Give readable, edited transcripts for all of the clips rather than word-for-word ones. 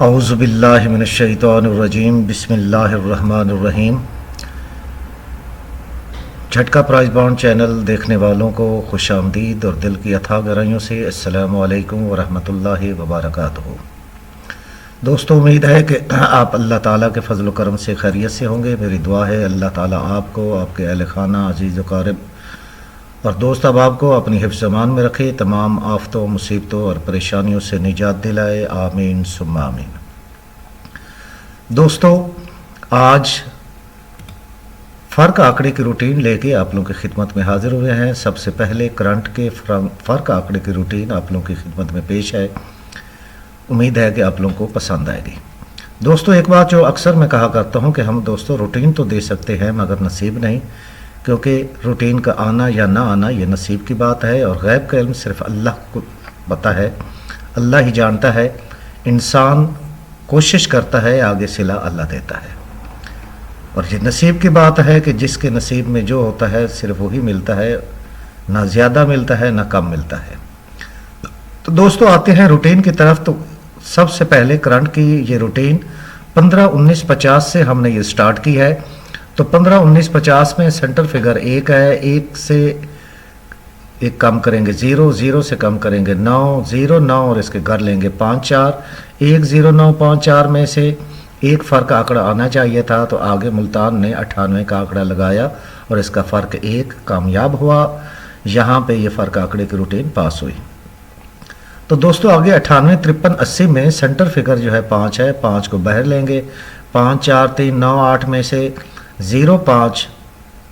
औज़ुबिल्लाहि मिनश्शैतानिर्रजीम बिस्मिल्लाहिर्रहमानिर्रहीम। झटका price bond channel देखने वालों को खुशामदीद और दिल की अथाह गहराइयों से अस्सलामु अलैकुम वरहमतुल्लाहि वबरकातुहू। दोस्तों, उम्मीद है कि आप अल्लाह ताला के फ़ज़ल व करम से खैरियत से होंगे। मेरी दुआ है अल्लाह ताला आपको, आपके अहल खाना, अजीज़ व क़ारिब और दोस्त अहबाब को अपनी हिफ्ज़ अमान में रखे, तमाम आफ़तों, मुसीबतों और परेशानियों से निजात दिलाए। आमीन सुम्मा आमीन। दोस्तों, आज फ़र्क आंकड़े की रूटीन लेके आप लोगों की खिदमत में हाज़िर हुए हैं। सबसे पहले करंट के फ़र्क आंकड़े की रूटीन आप लोगों की खिदमत में पेश है। उम्मीद है कि आप लोगों को पसंद आएगी। दोस्तों, एक बात जो अक्सर मैं कहा करता हूँ कि हम दोस्तों रूटीन तो दे सकते हैं मगर नसीब नहीं, क्योंकि रूटीन का आना या ना आना ये नसीब की बात है और गैब का इल्म सिर्फ अल्लाह को पता है, अल्लाह ही जानता है। इंसान कोशिश करता है, आगे सिला अल्लाह देता है। और ये नसीब की बात है कि जिसके नसीब में जो होता है सिर्फ वही मिलता है, ना ज़्यादा मिलता है ना कम मिलता है। तो दोस्तों, आते हैं रूटीन की तरफ। तो सबसे पहले करंट की ये रूटीन 15-19-50 से हमने ये स्टार्ट की है। तो 15-19-50 में सेंटर फिगर 1 है। 1 से एक कम करेंगे 0, 0 से कम करेंगे 9, 0 9 और इसके घर लेंगे 5 4। 1 0 9 5 4 में से एक फ़र्क आंकड़ा आना चाहिए था, तो आगे मुल्तान ने 98 का आंकड़ा लगाया और इसका फ़र्क 1 कामयाब हुआ। यहाँ पे ये फ़र्क आंकड़े की रूटीन पास हुई। तो दोस्तों, आगे 98 53 80 में सेंटर फिगर जो है 5 है। 5 को बाहर लेंगे। 5 4 3 9 8 में से 0 5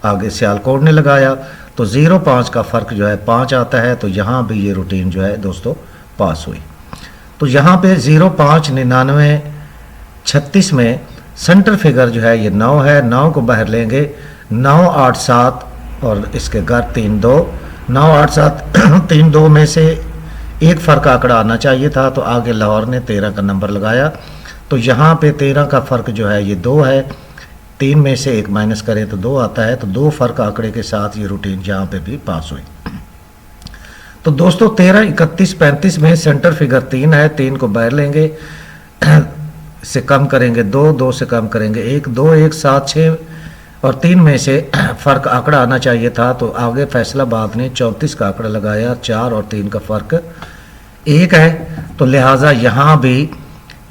आगे सियालकोट ने लगाया, तो 0 5 का फ़र्क जो है 5 आता है। तो यहाँ भी ये रूटीन जो है दोस्तों पास हुई। तो यहाँ पे 0 5 99 36 में सेंटर फिगर जो है ये 9 है। 9 को बाहर लेंगे। 9 8 7 और इसके घर 3 2। 9 8 7 3 2 में से एक फ़र्क आंकड़ा आना चाहिए था, तो आगे लाहौर ने 13 का नंबर लगाया। तो यहाँ पे 13 का फ़र्क जो है ये 2 है। 3 में से 1 माइनस करें तो 2 आता है। तो 2 फ़र्क आंकड़े के साथ ये रूटीन यहाँ पे भी पास हुई। तो दोस्तों, 13 31 35 में सेंटर फिगर 3 है। 3 को बाहर लेंगे, से कम करेंगे 2, 2 से कम करेंगे 1, 2 1 7 6 और 3 में से फ़र्क आंकड़ा आना चाहिए था, तो आगे फैसलाबाद ने 34 का आंकड़ा लगाया। 4 और 3 का फ़र्क 1 है। तो लिहाजा यहाँ भी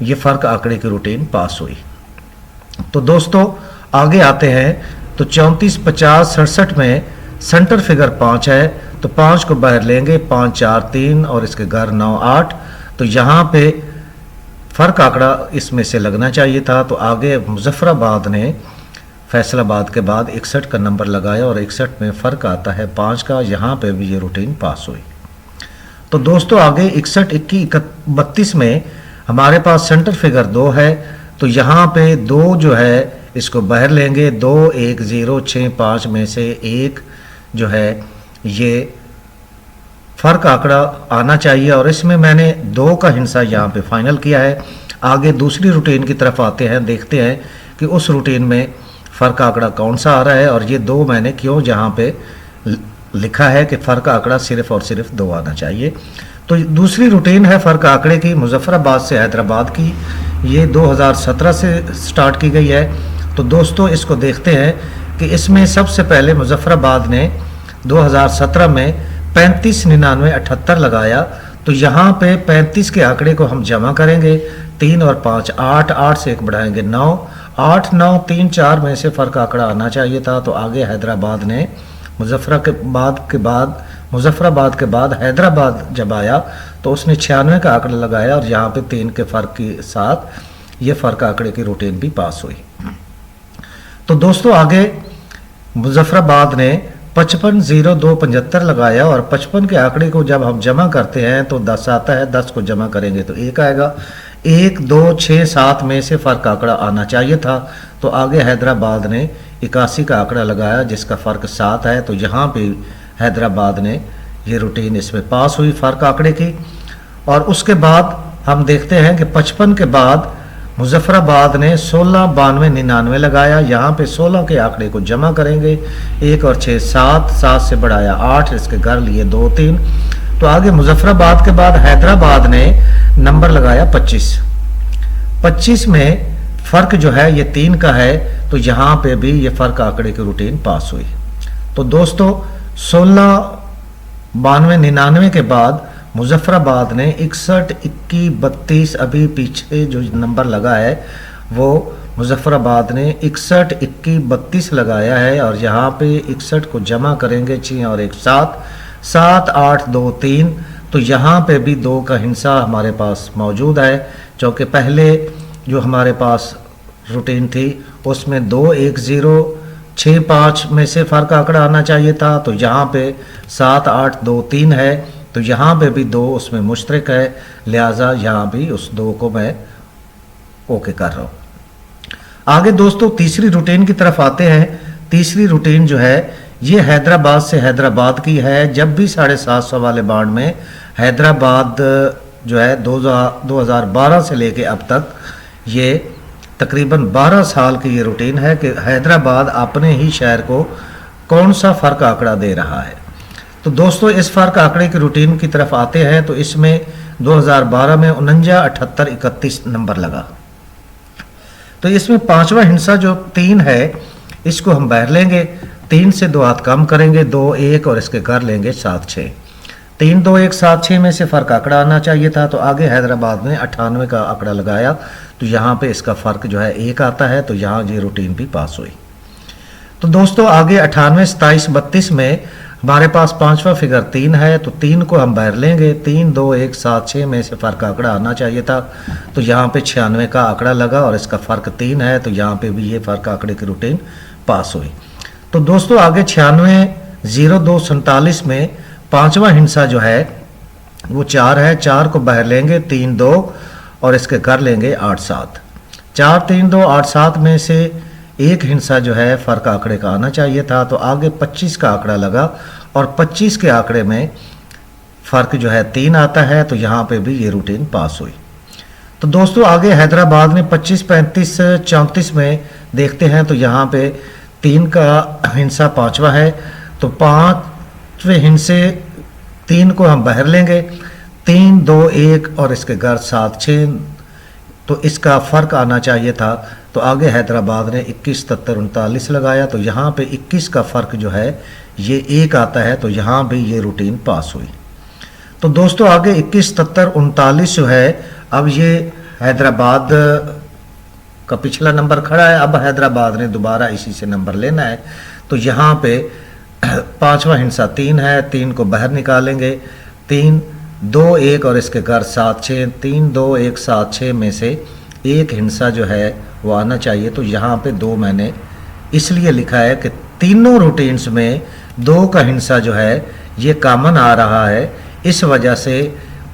ये फ़र्क आंकड़े की रूटीन पास हुई। तो दोस्तों, आगे आते हैं। तो 34 50 67 में सेंटर फिगर 5 है। तो 5 को बाहर लेंगे। 5 4 3 और इसके घर 9 8। तो यहाँ पे फ़र्क आंकड़ा इसमें से लगना चाहिए था, तो आगे मुजफ्फराबाद ने फैसलाबाद के बाद 61 का नंबर लगाया और 61 में फ़र्क आता है 5 का। यहाँ पे भी ये रूटीन पास हुई। तो दोस्तों, आगे 61 21 32 में हमारे पास सेंटर फिगर 2 है। तो यहाँ पे 2 जो है इसको बाहर लेंगे। 2 1 0 6 5 में से एक जो है ये फ़र्क आंकड़ा आना चाहिए और इसमें मैंने 2 का हिस्सा यहाँ पे फाइनल किया है। आगे दूसरी रूटीन की तरफ आते हैं, देखते हैं कि उस रूटीन में फ़र्क आंकड़ा कौन सा आ रहा है और ये 2 मैंने क्यों जहाँ पे लिखा है कि फ़र्क आंकड़ा सिर्फ़ और सिर्फ 2 आना चाहिए। तो दूसरी रूटीन है फ़र्क आंकड़े की मुजफ्फराबाद से हैदराबाद की। ये 2017 से स्टार्ट की गई है। तो दोस्तों, इसको देखते हैं कि इसमें सबसे पहले मुजफ्फराबाद ने 2017 में 35 99 78 लगाया। तो यहाँ पे 35 के आंकड़े को हम जमा करेंगे। 3 और 5 8, 8 से 1 बढ़ाएंगे 9, 8 9 3 4 में से फ़र्क आंकड़ा आना चाहिए था। तो आगे हैदराबाद ने मुजफ्फराबाद के बाद हैदराबाद जब आया तो उसने 96 का आंकड़ा लगाया और यहाँ पे 3 के फ़र्क के साथ ये फ़र्क आंकड़े की रूटीन भी पास हुई। तो दोस्तों, आगे मुजफ्फराबाद ने 55 0 2 75 लगाया और 55 के आंकड़े को जब हम जमा करते हैं तो 10 आता है। 10 को जमा करेंगे तो 1 आएगा। 1 2 6 7 में से फ़र्क आंकड़ा आना चाहिए था, तो आगे हैदराबाद ने 81 का आंकड़ा लगाया जिसका फ़र्क 7 है। तो यहाँ पे हैदराबाद ने ये रूटीन इसमें पास हुई फ़र्क आंकड़े की। और उसके बाद हम देखते हैं कि 55 के बाद मुजफ्फराबाद ने 16 92 99 लगाया। यहाँ पे 16 के आंकड़े को जमा करेंगे। 1 और 6 7, 7 से बढ़ाया 8, इसके घर लिए 2 3। तो आगे मुजफ्फराबाद के बाद हैदराबाद ने नंबर लगाया 25। 25 में फ़र्क जो है ये 3 का है, तो यहाँ पे भी ये फ़र्क आंकड़े की रूटीन पास हुई। तो दोस्तों 16, 92, 99 के बाद मुजफ्फराबाद ने 61, 21, 32, अभी पीछे जो नंबर लगा है वो मुजफ्फराबाद ने 61, 21, 32 लगाया है, और यहाँ पे 61 को जमा करेंगे 6 और 1 7, 7, 8, 2, 3, तो यहाँ पे भी 2 का हिस्सा हमारे पास मौजूद है, क्योंकि पहले जो हमारे पास रूटीन थी उसमें 2, 1, 0, 6, 5 में से फ़र्क आंकड़ा आना चाहिए था, तो यहाँ पे 7, 8, 2, 3 है, तो यहाँ पे भी 2 उसमें मुश्तरक है, लिहाजा यहाँ भी उस 2 को मैं ओके कर रहा हूँ। आगे दोस्तों तीसरी रूटीन की तरफ आते हैं। तीसरी रूटीन जो है ये हैदराबाद से हैदराबाद की है। जब भी 750 वाले बांड में हैदराबाद जो है 2012 से लेके अब तक ये तकरीबन 12 साल की ये रूटीन है कि हैदराबाद अपने ही शहर को कौन सा फ़र्क आंकड़ा दे रहा है। तो दोस्तों इस फ़र्क आंकड़े की रूटीन की तरफ आते हैं, तो इसमें 2012 में 49, 78, 31 नंबर लगा। तो इसमें 5वां हिस्सा जो 3 है इसको हम बाहर लेंगे, 3 से 2 हाथ कम करेंगे, 2, 1 और इसके कर लेंगे 7, 6। 3, 2, 1, 7, 6 में से फ़र्क आंकड़ा आना चाहिए था, तो आगे हैदराबाद ने 98 का आंकड़ा लगाया, तो यहाँ पे इसका फ़र्क जो है 1 आता है, तो यहाँ ये रूटीन भी पास हुई। तो दोस्तों आगे 98, 27, 32 में हमारे पास 5वां फिगर 3 है, तो 3 को हम बाहर लेंगे, 3, 2, 1, 7, 6 में से फ़र्क आंकड़ा आना चाहिए था, तो यहाँ पे 96 का आंकड़ा लगा और इसका फ़र्क 3 है, तो यहाँ पे भी ये फ़र्क आंकड़े की रूटीन पास हुई। तो दोस्तों आगे 96, 02, 47 में 5वां हिस्सा जो है वो 4 है, 4 को बाहर लेंगे, 3, 2 और इसके कर लेंगे 8, 7। 4, 3, 2, 8, 7 में से एक हिस्सा जो है फ़र्क आंकड़े का आना चाहिए था, तो आगे 25 का आंकड़ा लगा और 25 के आंकड़े में फ़र्क जो है 3 आता है, तो यहाँ पे भी ये रूटीन पास हुई। तो दोस्तों आगे हैदराबाद ने 25, 35, 34 में देखते हैं, तो यहाँ पे 3 का हिस्सा 5वां है, तो 5वें हिस्से 3 को हम बाहर लेंगे, 3, 2, 1 और इसके घर 7, 6, तो इसका फ़र्क आना चाहिए था, तो आगे हैदराबाद ने 21, 77, 39 लगाया, तो यहाँ पे 21 का फ़र्क जो है ये 1 आता है, तो यहाँ भी ये रूटीन पास हुई। तो दोस्तों आगे 21, 77, 39 जो है अब ये हैदराबाद का पिछला नंबर खड़ा है, अब हैदराबाद ने दोबारा इसी से नंबर लेना है, तो यहाँ पे 5वां हिस्सा 3 है, 3 को बाहर निकालेंगे, 3, 2, 1 और इसके घर 7, 6, 3, 2, 1, 7, 6 में से एक हिस्सा जो है वो आना चाहिए, तो यहाँ पे 2 मैंने इसलिए लिखा है कि तीनों रूटीन्स में 2 का हिस्सा जो है ये कॉमन आ रहा है, इस वजह से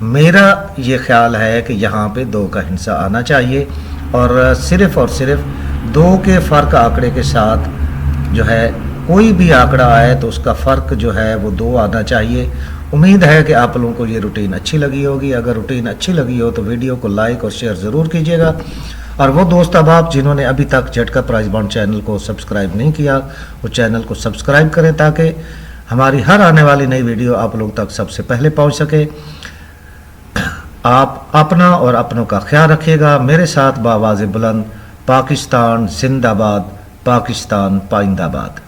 मेरा ये ख्याल है कि यहाँ पे 2 का हिस्सा आना चाहिए, और सिर्फ़ 2 के फ़र्क आंकड़े के साथ जो है कोई भी आंकड़ा आए तो उसका फ़र्क जो है वो 2 आना चाहिए। उम्मीद है कि आप लोगों को ये रूटीन अच्छी लगी होगी। अगर रूटीन अच्छी लगी हो तो वीडियो को लाइक और शेयर ज़रूर कीजिएगा, और वो दोस्त अब आप जिन्होंने अभी तक झटका प्राइस बॉन्ड चैनल को सब्सक्राइब नहीं किया वो चैनल को सब्सक्राइब करें, ताकि हमारी हर आने वाली नई वीडियो आप लोग तक सबसे पहले पहुंच सके। आप अपना और अपनों का ख्याल रखिएगा। मेरे साथ बावाज़ बुलंद, पाकिस्तान जिंदाबाद, पाकिस्तान पाइंदाबाद।